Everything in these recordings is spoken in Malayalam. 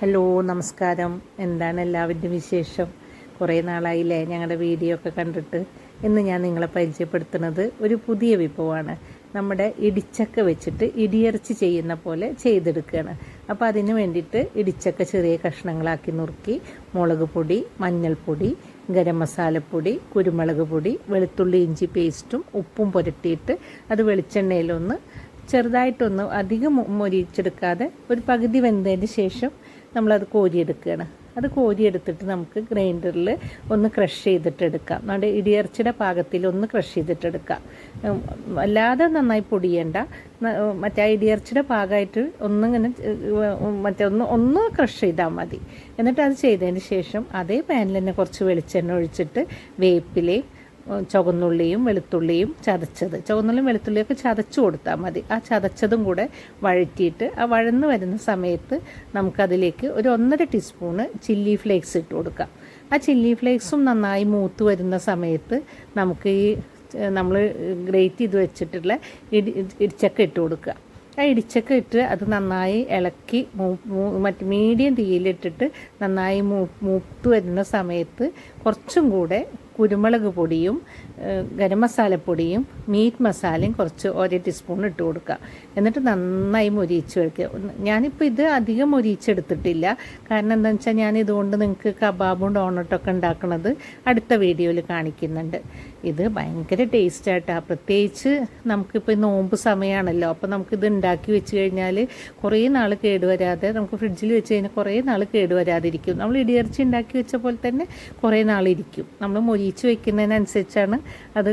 ഹലോ നമസ്കാരം. എന്താണ് എല്ലാവരുടെയും വിശേഷം? കുറേ നാളായില്ലേ ഞങ്ങളുടെ വീഡിയോ ഒക്കെ കണ്ടിട്ട്. ഇന്ന് ഞാൻ നിങ്ങളെ പരിചയപ്പെടുത്തുന്നത് ഒരു പുതിയ വിഭവമാണ്. നമ്മുടെ ഇടിച്ചക്ക വെച്ചിട്ട് ഇടിയിറച്ചി ചെയ്യുന്ന പോലെ ചെയ്തെടുക്കുകയാണ്. അപ്പോൾ അതിന് വേണ്ടിയിട്ട് ഇടിച്ചക്ക ചെറിയ കഷ്ണങ്ങളാക്കി നുറുക്കി മുളക് പൊടി, മഞ്ഞൾപ്പൊടി, ഗരം മസാലപ്പൊടി, കുരുമുളക് പൊടി, വെളുത്തുള്ളി ഇഞ്ചി പേസ്റ്റും ഉപ്പും പുരട്ടിയിട്ട് അത് വെളിച്ചെണ്ണയിലൊന്ന് ചെറുതായിട്ടൊന്ന് അധികം മൊരിച്ചെടുക്കാതെ ഒരു പകുതി വെന്തതിന് ശേഷം നമ്മളത് കോരിയെടുക്കുകയാണ്. അത് കോരിയെടുത്തിട്ട് നമുക്ക് ഗ്രൈൻഡറിൽ ഒന്ന് ക്രഷ് ചെയ്തിട്ടെടുക്കാം. നമ്മുടെ ഇടിയിറച്ചിയുടെ പാകത്തിൽ ഒന്ന് ക്രഷ് ചെയ്തിട്ടെടുക്കാം. അല്ലാതെ നന്നായി പൊടിയേണ്ട, മറ്റേ ഇടിയിറച്ചിയുടെ പാകമായിട്ട് ഒന്നിങ്ങനെ ഒന്ന് ക്രഷ് ചെയ്താൽ മതി. എന്നിട്ട് അത് ചെയ്തതിന് ശേഷം അതേ പാനിൽ തന്നെ കുറച്ച് വെളിച്ചെണ്ണ ഒഴിച്ചിട്ട് വേപ്പിലയും ചുവന്നുള്ളിയും വെളുത്തുള്ളിയും ചുവന്നുള്ളിയും വെളുത്തുള്ളിയൊക്കെ ചതച്ച് കൊടുത്താൽ മതി. ആ ചതച്ചതും കൂടെ വഴറ്റിയിട്ട് ആ വഴന്ന് വരുന്ന സമയത്ത് നമുക്കതിലേക്ക് ഒരു 1.5 ടീസ്പൂണ് ചില്ലി ഫ്ലേക്സ് ഇട്ട് കൊടുക്കാം. ആ ചില്ലി ഫ്ലേക്സും നന്നായി മൂത്ത് വരുന്ന സമയത്ത് നമുക്ക് ഈ നമ്മൾ ഗ്രേറ്റ് ചെയ്ത് വെച്ചിട്ടുള്ള ഇടിച്ചക്ക ഇട്ട് കൊടുക്കുക. ആ ഇടിച്ചക്ക ഇട്ട് അത് നന്നായി ഇളക്കി മറ്റ് മീഡിയം തീയിലിട്ടിട്ട് നന്നായി മൂത്ത് വരുന്ന സമയത്ത് കുറച്ചും കൂടെ കുരുമുളക് പൊടിയും ഗരം മസാലപ്പൊടിയും മീറ്റ് മസാലയും കുറച്ച് 1 ടീസ്പൂൺ ഇട്ട് കൊടുക്കുക. എന്നിട്ട് നന്നായി മൊരിയിച്ച് വയ്ക്കുക. ഞാനിപ്പോൾ ഇത് അധികം മൊരിയിച്ചെടുത്തിട്ടില്ല. കാരണം എന്താണെന്ന് വെച്ചാൽ ഞാൻ ഇതുകൊണ്ട് നിങ്ങൾക്ക് കബാബും ഡോണട്ടൊക്കെ ഉണ്ടാക്കുന്നത് അടുത്ത വീഡിയോയിൽ കാണിക്കുന്നുണ്ട്. ഇത് ഭയങ്കര ടേസ്റ്റായിട്ടാണ്. പ്രത്യേകിച്ച് നമുക്കിപ്പോൾ നോമ്പ് സമയമാണല്ലോ. അപ്പോൾ നമുക്കിത് ഉണ്ടാക്കി വെച്ച് കഴിഞ്ഞാൽ കുറേ നാൾ കേടുവരാതെ, നമുക്ക് ഫ്രിഡ്ജിൽ വെച്ച് കഴിഞ്ഞാൽ കുറേ നാൾ കേടുവരാതിരിക്കും. നമ്മൾ ഇടിയിറച്ചി ഉണ്ടാക്കി വെച്ച പോലെ തന്നെ കുറേ നാളിരിക്കും. നമ്മൾ മൊരിയിച്ച് വയ്ക്കുന്നതിനനുസരിച്ചാണ് അത്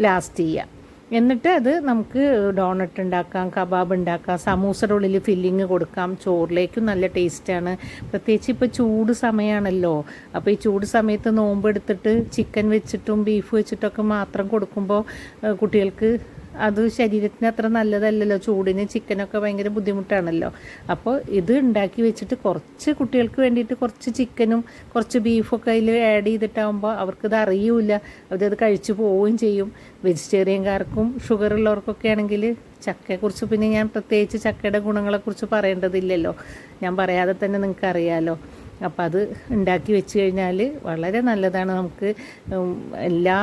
ലാസ്റ്റ് ചെയ്യുക. എന്നിട്ട് അത് നമുക്ക് ഡോണട്ട് ഉണ്ടാക്കാം, കബാബ് ഉണ്ടാക്കാം, സമൂസയുടെ ഉള്ളിൽ ഫില്ലിങ് കൊടുക്കാം. ചോറിലേക്കും നല്ല ടേസ്റ്റാണ്. പ്രത്യേകിച്ച് ഇപ്പോൾ ചൂട് സമയമാണല്ലോ. അപ്പോൾ ഈ ചൂട് സമയത്ത് നോമ്പ് എടുത്തിട്ട് ചിക്കൻ വെച്ചിട്ടും ബീഫ് വെച്ചിട്ടൊക്കെ മാത്രം കൊടുക്കുമ്പോൾ കുട്ടികൾക്ക് അത് ശരീരത്തിന് അത്ര നല്ലതല്ലല്ലോ. ചൂടിന് ചിക്കനൊക്കെ ഭയങ്കര ബുദ്ധിമുട്ടാണല്ലോ. അപ്പോൾ ഇത് ഉണ്ടാക്കി വെച്ചിട്ട് കുറച്ച് കുട്ടികൾക്ക് വേണ്ടിയിട്ട് കുറച്ച് ചിക്കനും കുറച്ച് ബീഫൊക്കെ അതിൽ ആഡ് ചെയ്തിട്ടാകുമ്പോൾ അവർക്കിത് അറിയില്ല, അവരത് കഴിച്ചു പോവുകയും ചെയ്യും. വെജിറ്റേറിയൻകാർക്കും ഷുഗർ ഉള്ളവർക്കൊക്കെ ആണെങ്കിൽ ചക്കയെക്കുറിച്ച് പിന്നെ ഞാൻ പ്രത്യേകിച്ച് ചക്കയുടെ ഗുണങ്ങളെക്കുറിച്ച് പറയേണ്ടതില്ലല്ലോ. ഞാൻ പറയാതെ തന്നെ നിങ്ങൾക്ക് അറിയാമല്ലോ. അപ്പോൾ അത് ഉണ്ടാക്കി വെച്ച് കഴിഞ്ഞാൽ വളരെ നല്ലതാണ്. നമുക്ക് എല്ലാ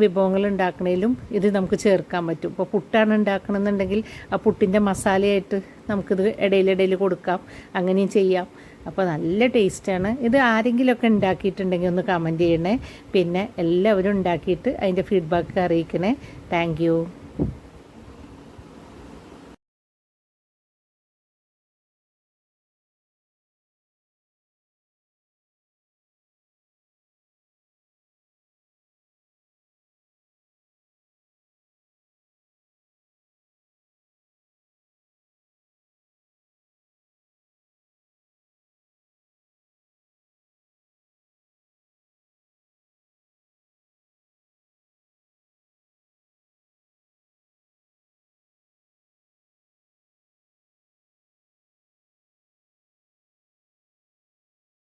വിഭവങ്ങളും ഉണ്ടാക്കണേലും ഇത് നമുക്ക് ചേർക്കാൻ പറ്റും. ഇപ്പോൾ പുട്ടാണ് ഉണ്ടാക്കണമെന്നുണ്ടെങ്കിൽ ആ പുട്ടിൻ്റെ മസാലയായിട്ട് നമുക്കിത് ഇടയിലിടയിൽ കൊടുക്കാം, അങ്ങനെയും ചെയ്യാം. അപ്പോൾ നല്ല ടേസ്റ്റാണ്. ഇത് ആരെങ്കിലുമൊക്കെ ഉണ്ടാക്കിയിട്ടുണ്ടെങ്കിൽ ഒന്ന് കമൻറ്റ് ചെയ്യണേ. പിന്നെ എല്ലാവരും ഉണ്ടാക്കിയിട്ട് അതിൻ്റെ ഫീഡ്ബാക്ക് അറിയിക്കണേ. Thank you.